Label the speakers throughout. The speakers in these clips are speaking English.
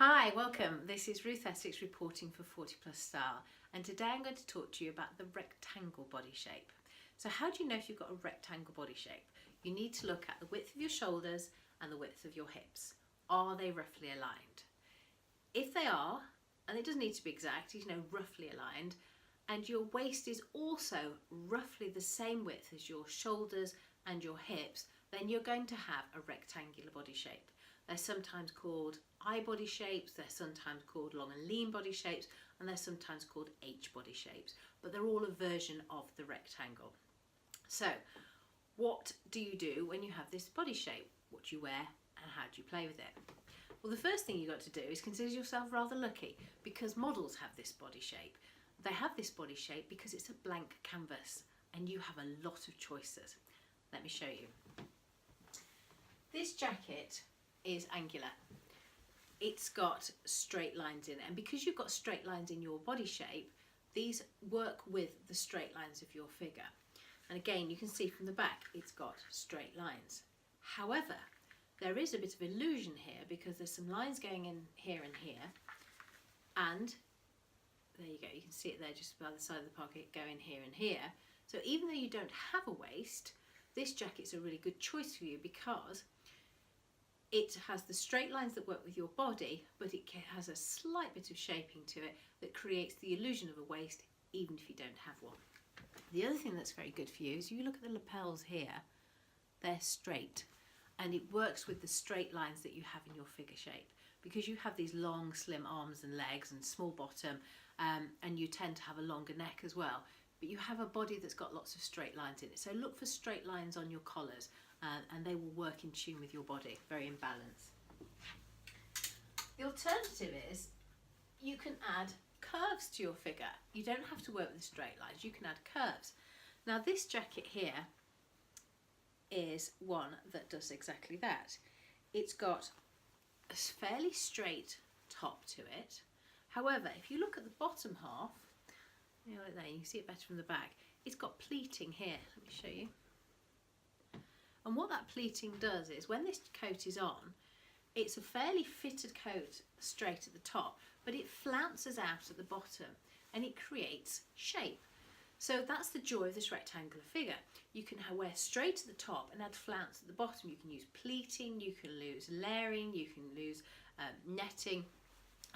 Speaker 1: Hi, welcome. This is Ruth Essex reporting for 40 Plus Style, and today I'm going to talk to you about the rectangle body shape. So how do you know if you've got a rectangle body shape? You need to look at the width of your shoulders and the width of your hips. Are they roughly aligned? If they are, and it doesn't need to be exact, roughly aligned, and your waist is also roughly the same width as your shoulders and your hips, then you're going to have a rectangular body shape. They're sometimes called I body shapes, they're sometimes called long and lean body shapes, and they're sometimes called H body shapes, but they're all a version of the rectangle. So what do you do when you have this body shape? What do you wear and how do you play with it? Well, the first thing you've got to do is consider yourself rather lucky, because models have this body shape. They have this body shape because it's a blank canvas and you have a lot of choices. Let me show you. This jacket is angular. It's got straight lines in it, and because you've got straight lines in your body shape, these work with the straight lines of your figure. And again, you can see from the back it's got straight lines. However, there is a bit of illusion here because there's some lines going in here and here, and there you go, you can see it there just by the side of the pocket going here and here. So even though you don't have a waist, this jacket's a really good choice for you because it has the straight lines that work with your body, but it has a slight bit of shaping to it that creates the illusion of a waist even if you don't have one. The other thing that's very good for you is you look at the lapels here, they're straight, and it works with the straight lines that you have in your figure shape because you have these long slim arms and legs and small bottom, and you tend to have a longer neck as well, but you have a body that's got lots of straight lines in it. So look for straight lines on your collars, and they will work in tune with your body, very in balance. The alternative is you can add curves to your figure. You don't have to work with straight lines, you can add curves. Now this jacket here is one that does exactly that. It's got a fairly straight top to it. However, if you look at the bottom half, like that, you can see it better from the back, it's got pleating here. Let me show you. And what that pleating does is when this coat is on, it's a fairly fitted coat straight at the top, but it flounces out at the bottom and it creates shape. So that's the joy of this rectangular figure. You can wear straight at the top and add flounce at the bottom. You can use pleating, you can use layering, you can use netting,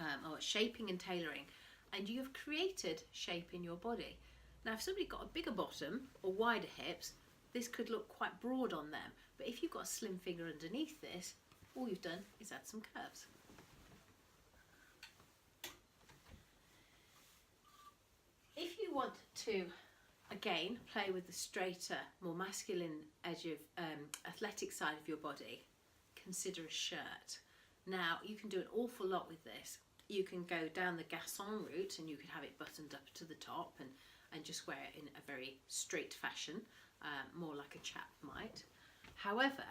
Speaker 1: or shaping and tailoring, and you have created shape in your body. Now if somebody's got a bigger bottom or wider hips, this could look quite broad on them, but if you've got a slim figure underneath this, all you've done is add some curves. If you want to, again, play with the straighter, more masculine edge of athletic side of your body, consider a shirt. Now you can do an awful lot with this. You can go down the garçon route and you could have it buttoned up to the top and just wear it in a very straight fashion, more like a chap might. However,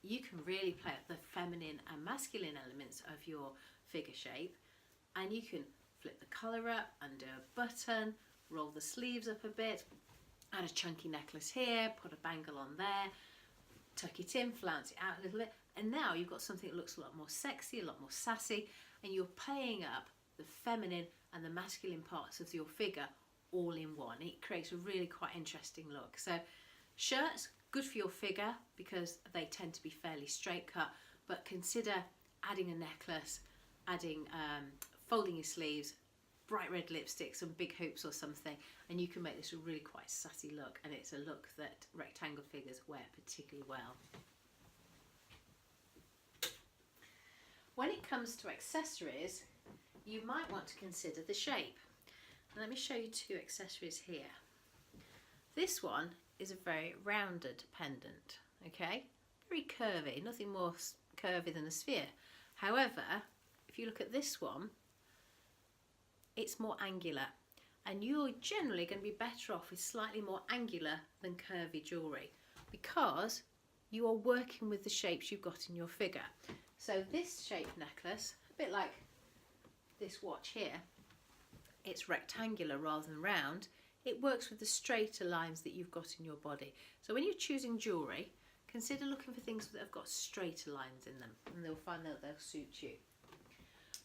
Speaker 1: you can really play up the feminine and masculine elements of your figure shape, and you can flip the collar up, undo a button, roll the sleeves up a bit, add a chunky necklace here, put a bangle on there, tuck it in, flounce it out a little bit, and now you've got something that looks a lot more sexy, a lot more sassy, and you're playing up the feminine and the masculine parts of your figure all in one. It creates a really quite interesting look. So shirts, good for your figure because they tend to be fairly straight cut, but consider adding a necklace, adding folding your sleeves, bright red lipstick, some big hoops or something, and you can make this a really quite sassy look, and it's a look that rectangle figures wear particularly well. When it comes to accessories, you might want to consider the shape. Let me show you two accessories here. This one is a very rounded pendant, okay? Very curvy, nothing more curvy than a sphere. However, if you look at this one, it's more angular, and you're generally going to be better off with slightly more angular than curvy jewellery because you are working with the shapes you've got in your figure. So this shaped necklace, a bit like this watch here, it's rectangular rather than round. It works with the straighter lines that you've got in your body. So when you're choosing jewellery, consider looking for things that have got straighter lines in them, and they'll find that they'll suit you.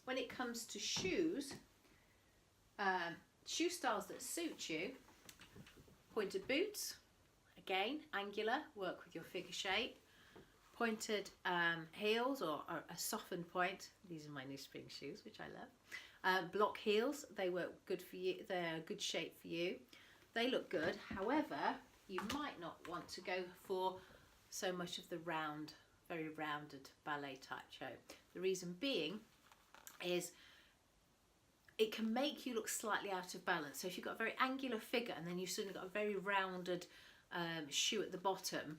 Speaker 1: when it comes to shoes, shoe styles that suit you, pointed boots, again, angular, work with your figure shape. Pointed heels or a softened point. These are my new spring shoes, which I love. Block heels, they work good for you. They're a good shape for you. They look good. However, you might not want to go for so much of the round, very rounded ballet type show. The reason being is it can make you look slightly out of balance. So if you've got a very angular figure and then you've suddenly got a very rounded shoe at the bottom,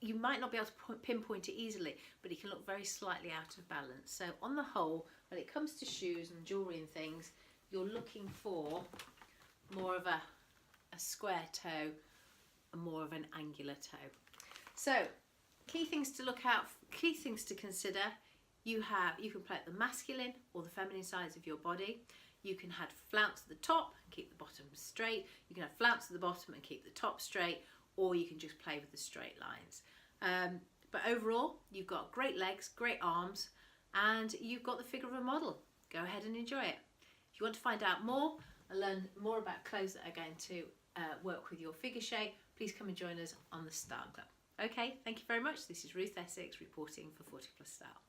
Speaker 1: you might not be able to pinpoint it easily, but it can look very slightly out of balance. So on the whole, when it comes to shoes and jewellery and things, you're looking for more of a square toe and more of an angular toe. So key things to look out, key things to consider. You can play at the masculine or the feminine sides of your body. You can have flounce at the top and keep the bottom straight. You can have flounce at the bottom and keep the top straight, or you can just play with the straight lines. But overall, you've got great legs, great arms, and you've got the figure of a model. Go ahead and enjoy it. If you want to find out more and learn more about clothes that are going to work with your figure shape, please come and join us on the Style Club. Okay, thank you very much. This is Ruth Essex reporting for 40 Plus Style.